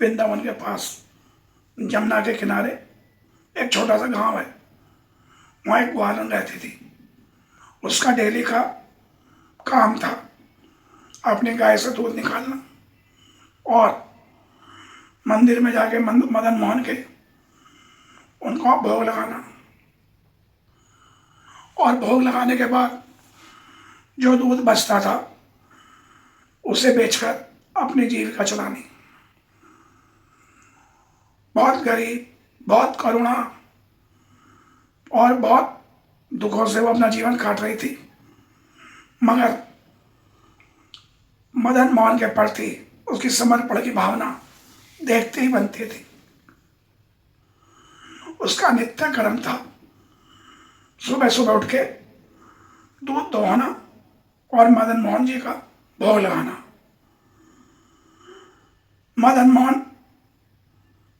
वृंदावन के पास जमुना के किनारे एक छोटा सा गांव है। वहाँ एक ग्वालन रहती थी। उसका डेली का काम था अपनी गाय से दूध निकालना और मंदिर में जाके मदन मोहन के उनको भोग लगाना, और भोग लगाने के बाद जो दूध बचता था उसे बेचकर अपनी जीविका चलानी। बहुत गरीब, बहुत करुणा और बहुत दुखों से वो अपना जीवन काट रही थी, मगर मदन मोहन के प्रति उसकी समर्पण की भावना देखते ही बनती थी। उसका नित्य कर्म था सुबह सुबह उठ के दूध दोहना और मदन मोहन जी का भोग लगाना। मदन मोहन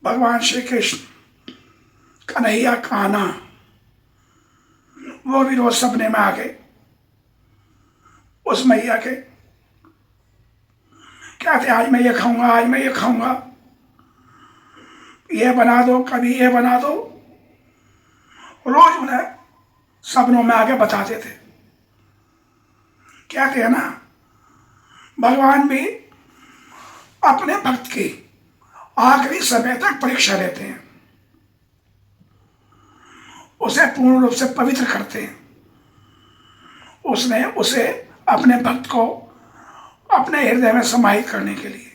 भगवान श्री कृष्ण कन्हैया कान्हा, वो भी रोज सपने में आके उस मैया के कहते आज मैं ये खाऊंगा, आज मैं ये खाऊंगा, ये बना दो, कभी ये बना दो। रोज उन्हें सपनों में आके बताते थे। कहते हैं ना, भगवान भी अपने भक्त की आखिरी समय तक परीक्षा लेते हैं, उसे पूर्ण रूप से पवित्र करते हैं। उसने उसे अपने भक्त को अपने हृदय में समाहित करने के लिए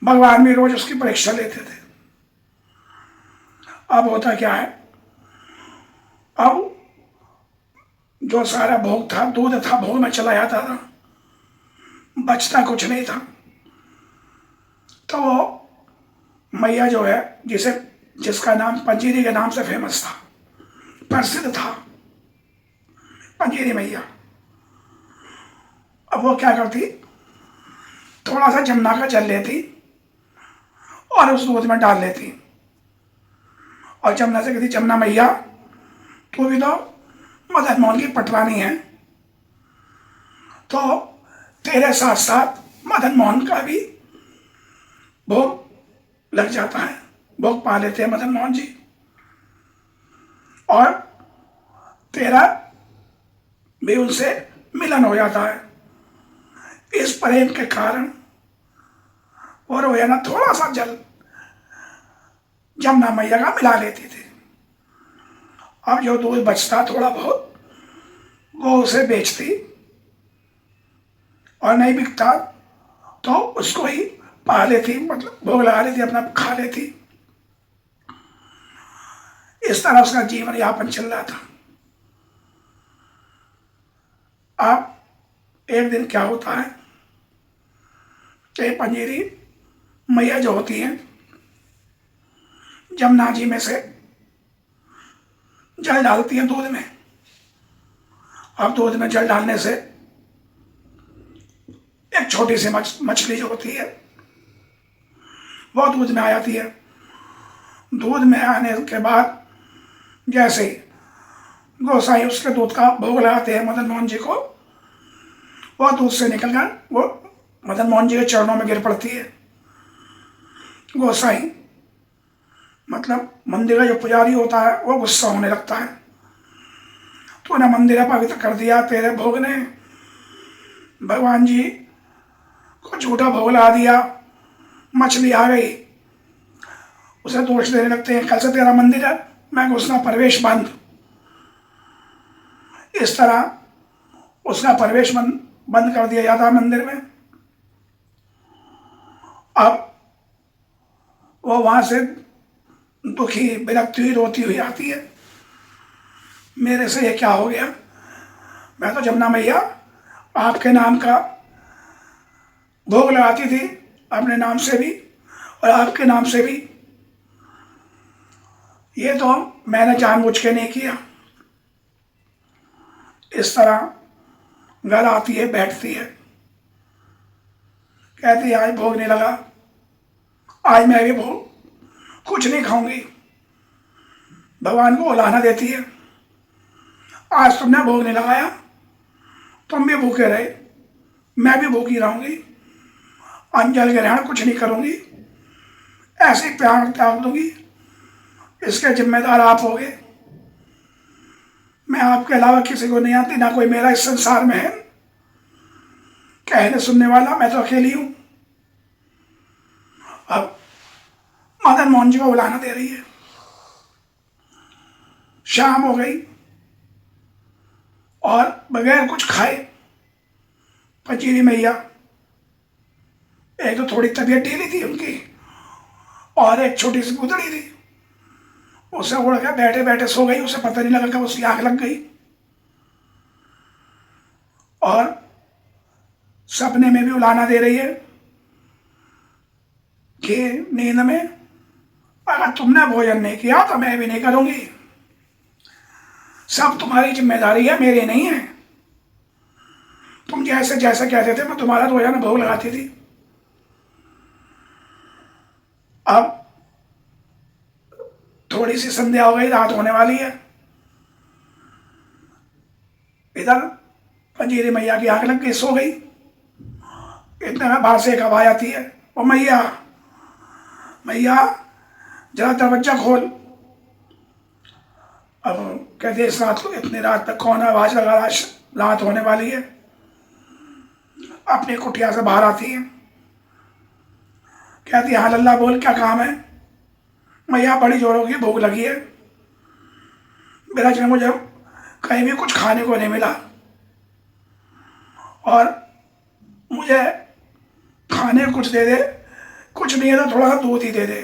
भगवान भी रोज उसकी परीक्षा लेते थे। अब होता क्या है, अब जो सारा भोग था, दूध था, भोग में चला जाता था, बचता कुछ नहीं था। तो वो मैया जो है, जिसका नाम पंजीरी के नाम से फेमस था, प्रसिद्ध था, पंजीरी मैया, अब वो क्या करती, थोड़ा सा जमुना का जल लेती और उस दूध में डाल लेती और जमुना से कहती, जमुना मैया तू भी तो मदन मोहन की पटरानी है, तो तेरे साथ साथ मदन मोहन का भी भोग लग जाता है, भोग पा लेते हैं मदन मोहन जी, और तेरा भी उनसे मिलन हो जाता है। इस प्रेम के कारण और वो है ना, थोड़ा सा जल जमुना मैया का मिला लेती थी। अब जो दूध बचता थोड़ा बहुत वो उसे बेचती, और नहीं बिकता तो उसको ही पा लेती, मतलब भोग लगा लेती, अपना खा लेती। इस तरह उसका जीवन यापन चल रहा था। अब एक दिन क्या होता है कि पंजीरी मैया जो होती है, जमुना जी में से जल डालती है दूध में। अब दूध में जल डालने से एक छोटी सी मछली जो होती है वो दूध में आ जाती है। दूध में आने के बाद जैसे ही गोसाई उसके दूध का भोग लगाते हैं मदन मोहन जी को, वो दूध से निकलकर वो मदन मोहन जी के चरणों में गिर पड़ती है। गोसाई मतलब मंदिर का जो पुजारी होता है वो गुस्सा होने लगता है, तूने मंदिर पवित्र कर दिया, तेरे भोग ने भगवान जी को झूठा भोग लगा दिया, मछली आ गई। उसे दोष देने लगते हैं, कल से तेरा मंदिर है मैं घुसना प्रवेश बंद। इस तरह उसका प्रवेश बंद कर दिया जाता है मंदिर में। अब वो वहां से दुखी, विरक्ति हुई, रोती हुई आती है, मेरे से ये क्या हो गया, मैं तो जमुना मैया आपके नाम का भोग लगाती थी, अपने नाम से भी और आपके नाम से भी, ये तो मैंने जानबूझ के नहीं किया। इस तरह घर आती है, बैठती है, कहती है आज भोग नहीं लगा, आज मैं भी भोग कुछ नहीं खाऊंगी। भगवान को उलाहना देती है, आज तुमने भोग नहीं लगाया, तुम भी भूखे रहे, मैं भी भूखी रहूंगी, अंजल ग्रहण कुछ नहीं करूंगी, ऐसे प्राण त्याग दूंगी, इसके जिम्मेदार आप होगे। मैं आपके अलावा किसी को नहीं आती, ना कोई मेरा इस संसार में है कहने सुनने वाला, मैं तो अकेली हूं। अब मदन मोहन जी को बुलाना दे रही है। शाम हो गई और बगैर कुछ खाए पंजीरी मैया, एक तो थोड़ी तबीयत ढीली थी उनकी और एक छोटी सी गुदड़ी थी, उसे उड़ के बैठे बैठे सो गई। उसे पता नहीं लगा कि उसकी आंख लग गई। और सपने में भी उलाना दे रही है कि नींद में अगर तुमने भोजन नहीं किया तो मैं भी नहीं करूंगी, सब तुम्हारी जिम्मेदारी है, मेरी नहीं है। तुम जैसे जैसे कहते थे मैं तुम्हारा रोजाना भोग लगाती थी। अब थोड़ी सी संध्या हो गई, रात होने वाली है। इधर पंजीरी मैया की आंख लग गई, सो गई। इतने में बाहर से एक आवाज आती है, ओ मैया मैया जरा दरवाजा खोल। अब कहते इस रात को, इतनी रात तक कौन आवाज लगा रहा, रात होने वाली है। अपनी कुटिया से बाहर आती है, कहती हाँ लल्ला बोल, क्या काम है। मैया बड़ी जोरों की भूख लगी है, बिराज ने मुझे कहीं भी कुछ खाने को नहीं मिला और मुझे खाने को कुछ दे दे, कुछ नहीं है तो थोड़ा सा दूध ही दे दे।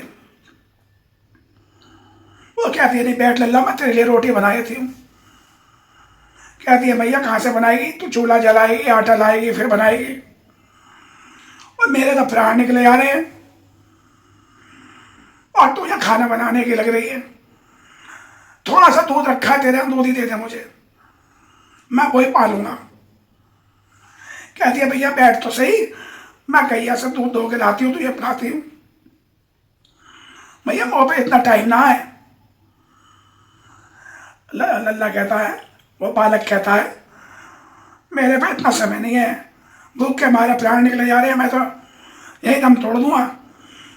वो कहती है नहीं बैठ लल्ला, मैं तेरे लिए रोटी बनाई थी। कहती है मैया कहाँ से बनाएगी, तू चूल्हा जलाएगी, आटा लाएगी, फिर बनाएगी, और मेरे तो प्राण निकले आ रहे हैं और तुझे खाना बनाने की लग रही है। थोड़ा सा दूध रखा है तेरे, दूध ही दे दे मुझे, मैं वही पालूंगा। कहती है भैया बैठ तो सही, मैं गैया से दूध धो के लाती हूँ, तुझे पिलाती हूँ। भैया मुँह पे इतना टाइम ना है। लल्ला कहता है, वो बालक कहता है मेरे पे इतना समय नहीं है, भूख के मारे प्राण निकले जा रहे हैं, मैं तो यही दम तोड़ दूंगा।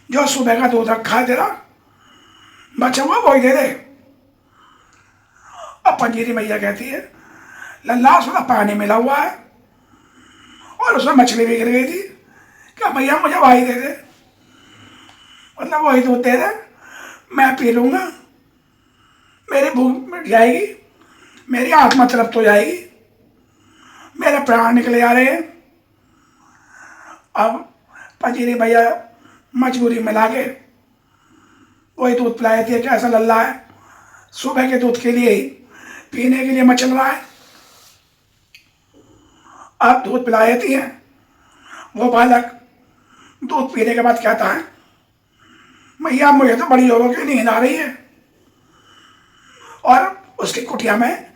जो सुबह का दूध रखा है तेरा बचा हुआ वही दे दे। अब पंजीरी मैया कहती है लल्ला उसमें पानी मिला हुआ है और उसमें मछली भी गिर गई थी, क्या भैया मुझे वही दे दे, मतलब वही दूध दे दे, मैं पी लूंगा, मेरी भूख मिट जाएगी, मेरी आत्मा तृप्त हो जाएगी, मेरे प्राण निकले आ रहे हैं। अब पंजीरी भैया मजबूरी में लाके वही दूध पिलाए थे कि ऐसा लल्ला है सुबह के दूध के लिए ही पीने के लिए मचल रहा है। अब दूध पिलाए थी है, वो बालक दूध पीने के बाद कहता है मैया मुझे तो बड़ी जोरों की नींद आ रही है, और उसकी कुटिया में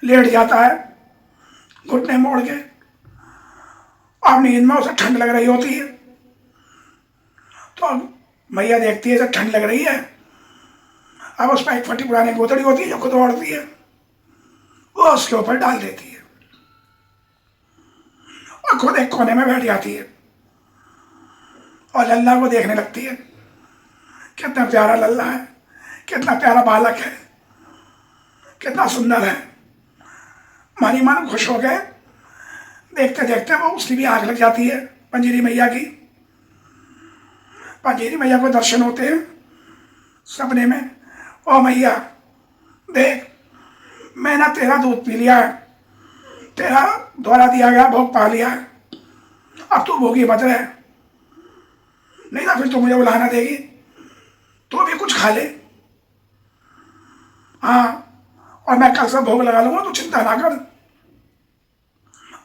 लेट जाता है घुटने मोड़ के। अब नींद में उसे ठंड लग रही होती है, तो मैया देखती है जब ठंड लग रही है, अब उस पर एक फटी पुरानी गोदड़ी होती है जो खुद ओढ़ती है, वो उसके ऊपर डाल देती है और खुद एक कोने में बैठ जाती है और लल्ला को देखने लगती है। कितना प्यारा लल्ला है, कितना प्यारा बालक है, कितना सुंदर है। मन ही मन खुश हो गए। देखते देखते वो उसकी भी आग लग जाती है पंजीरी मैया की। पंजीरी मैया को दर्शन होते हैं सपने में, ओ मैया देख मैंने तेरा दूध पी लिया है, तेरा द्वारा दिया गया भोग पा लिया है, अब तू भोगी मत रहे, नहीं ना फिर तू मुझे बुलाना देगी, तू भी कुछ खा ले। हाँ और मैं कल से भोग लगा लूंगा, तू चिंता ना कर,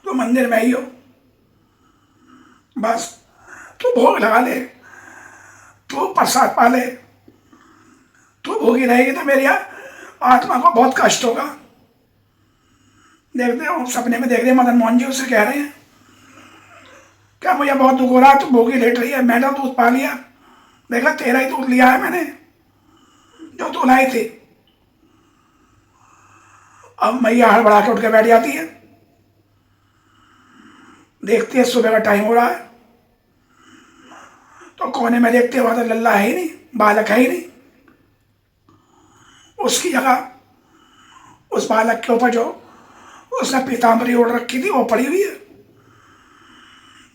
तू मंदिर में ही हो, बस तू भोग लगा ले, तू प्रसाद पा ले, तू भोगी रहेगी तो मेरी आत्मा को बहुत कष्ट होगा। देखते हो सपने में देख रहे मदन मोहन जी उससे कह रहे हैं क्या मुझे बहुत दुख हो रहा है, तू भोगी लेट रही है, मैंने दूध पा लिया, देखा तेरा ही दूध लिया है मैंने जो तू लाई थी। अब मैया हड़बड़ा के उठ के बैठ जाती है, देखती है सुबह का टाइम हो रहा है, और कोने में देखते हुआ तो लल्ला है ही नहीं, बालक है ही नहीं। उसकी जगह उस बालक के ऊपर जो उसने पीताम्बरी ओढ़ रखी थी वो पड़ी हुई है,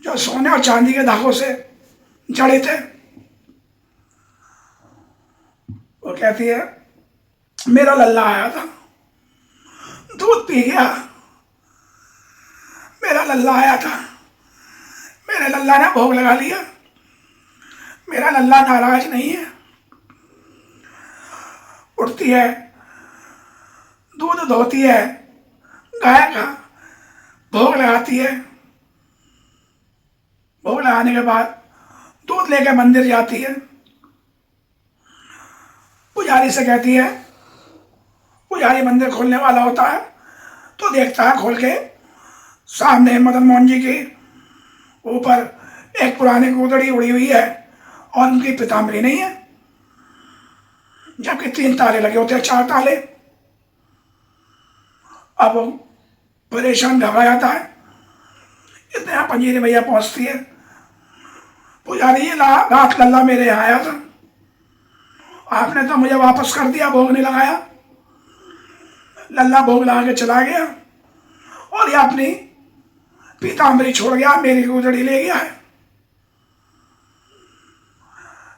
जो सोने और चांदी के धागों से जड़े थे। वो कहती है मेरा लल्ला आया था, दूध पी गया, मेरा लल्ला आया था, मेरे लल्ला ने भोग लगा लिया, मेरा लल्ला नाराज नहीं है। उठती है, दूध धोती है गाय का, भोग लगाती है, भोग लगाने के बाद दूध लेकर मंदिर जाती है। पुजारी से कहती है, पुजारी मंदिर खोलने वाला होता है तो देखता है खोल के, सामने मदन मोहन जी के ऊपर एक पुरानी गोदड़ी उड़ी हुई है और उनकी पीताम्बरी नहीं है, जबकि 3 ताले लगे होते हैं, 4 ताले। अब वो परेशान घबरा जाता है। इतने यहाँ पंजीरी भैया पहुंचती है, पुजारी ये रात लल्ला मेरे यहाँ आया था, आपने तो मुझे वापस कर दिया, भोग नहीं लगाया। लल्ला भोग लगा के चला गया और ये अपनी पीताम्बरी छोड़ गया, मेरी गोदड़ी ले गया है।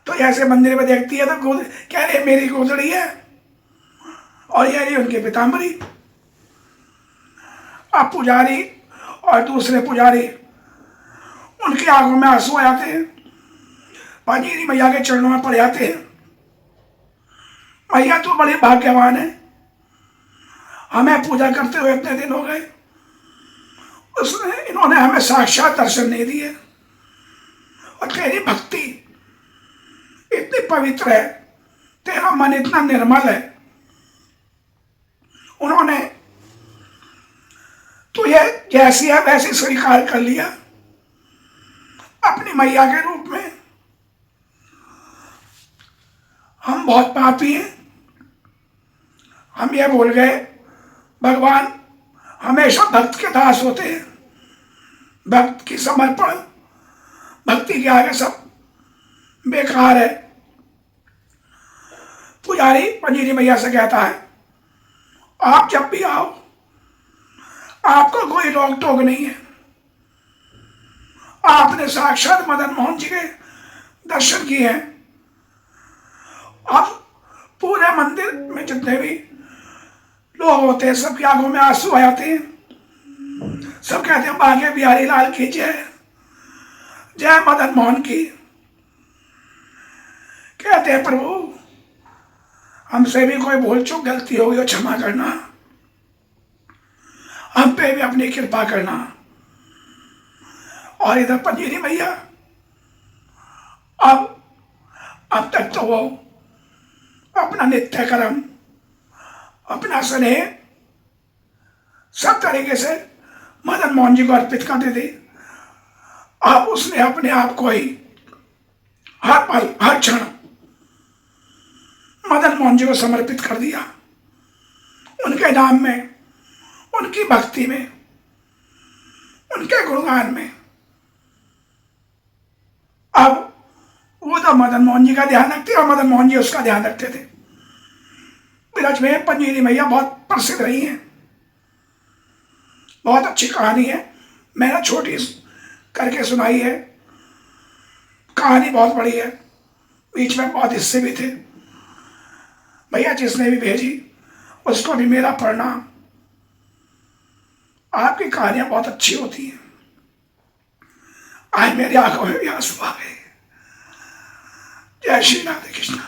तो ऐसे मंदिर में देखती है तो कह रहे मेरी गोदड़ी है और ये रही उनकी पीताम्बरी। अब पुजारी और दूसरे पुजारी, उनकी आंखों में आंसू आ जाते हैं, पंजीरी मैया के चरणों में पड़ जाते हैं। मैया तो बड़े भाग्यवान है, हमें पूजा करते हुए इतने दिन हो गए, उसने इन्होंने हमें साक्षात दर्शन नहीं दिए। और तेरी भक्ति इतनी पवित्र है, तेरा मन इतना निर्मल है, उन्होंने तुझे जैसी है वैसी स्वीकार कर लिया अपनी मैया के रूप में। हम बहुत पापी हैं, हम ये भूल गए भगवान हमेशा भक्त के दास होते हैं, भक्त की समर्पण, भक्ति के आगे सब बेकार है। पुजारी पंजीरी मैया से कहता है आप जब भी आओ, आपको कोई रोक टोक नहीं है, आपने साक्षात मदन मोहन जी के दर्शन किए हैं। अब पूरे मंदिर में जितने भी लोग होते हैं सबकी आंखों में आंसू आ जाते हैं, सब कहते हैं बांके बिहारी लाल की जय, जय मदन मोहन की। कहते हैं प्रभु हमसे भी कोई भूल चूक गलती होगी और क्षमा करना, हम पे भी अपनी कृपा करना। और इधर पंजीरी मैया अब तक तो वो अपना नित्य कर्म, अपना स्नेह सब तरीके से मदन मोहन जी को अर्पित करते थे। अब उसने अपने आप को ही हर पल हर क्षण मदन मोहन जी को समर्पित कर दिया, उनके नाम में, उनकी भक्ति में, उनके गुणगान में। अब वो तो मदन मोहन जी का ध्यान रखते और मदन मोहन जी उसका ध्यान रखते थे। ब्रज में पंजीरी मैया बहुत प्रसिद्ध रही हैं, बहुत अच्छी कहानी है, मैंने छोटी करके सुनाई है, कहानी बहुत बड़ी है, बीच में बहुत हिस्से भी थे। भैया जिसने भी भेजी उसको भी मेरा प्रणाम। आपकी कहानियां बहुत अच्छी होती हैं। आज मेरी आंखों में भी आंसू आ गए। जय श्री राधे कृष्ण।